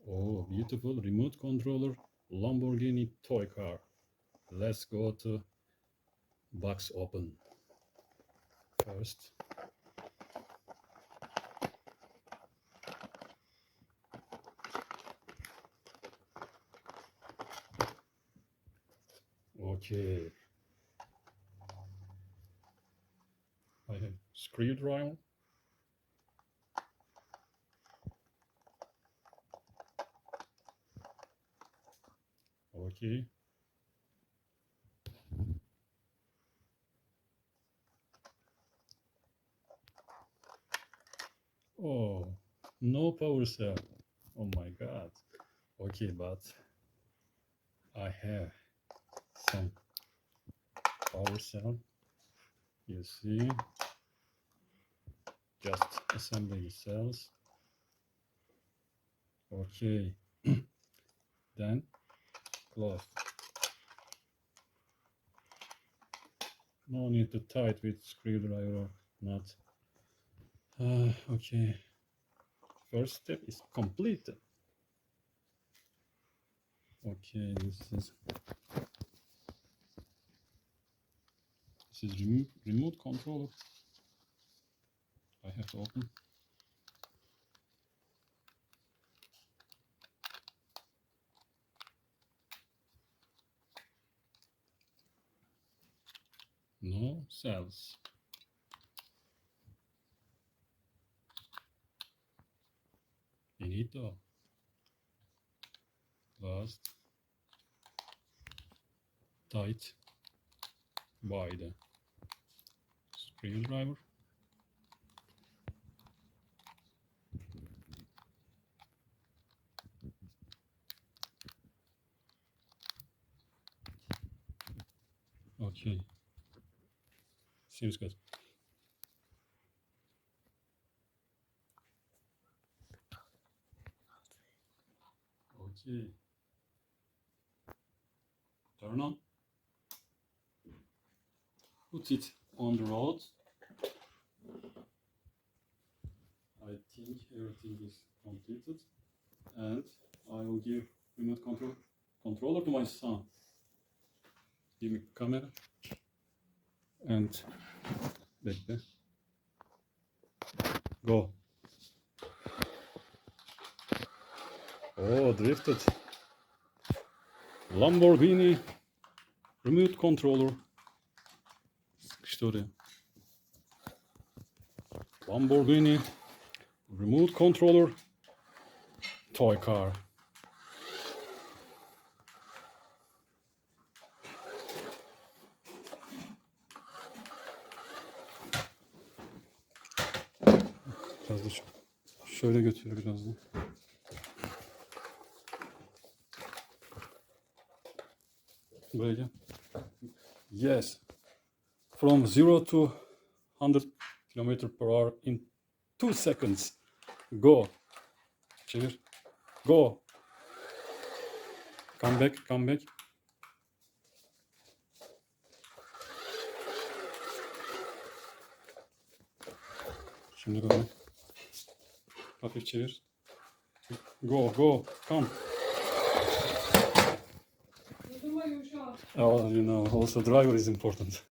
Oh, beautiful remote controller Lamborghini Toy Car. Let's go to box open first. Okay. I have screwdriver. Okay. Oh, no power cell. Oh my God. Okay, but I have some power cell. You see, just assembling cells. Okay. Then close. No need to tie it with screwdriver or nut. Okay. First step is completed. Okay, this is remote controller. I have to open. No cells. Finito. Last tight by the screwdriver. Okay, seems good. Okay, turn on. Put it on the road. I think everything is completed, and I will give remote controller to my son. Give me camera and bekle. Go. Oh, drifted. Lamborghini remote controller. Sıkıştı oraya. Lamborghini remote controller toy car. Biraz da şöyle götür biraz da. Buraya gel. Yes. From 0 to 100 km/h in 2 seconds. Go. Çevir. Go. Come back, come back. Şimdi böyle. Hafif çevir. Go, go, come. Oh, you know, also driver is important.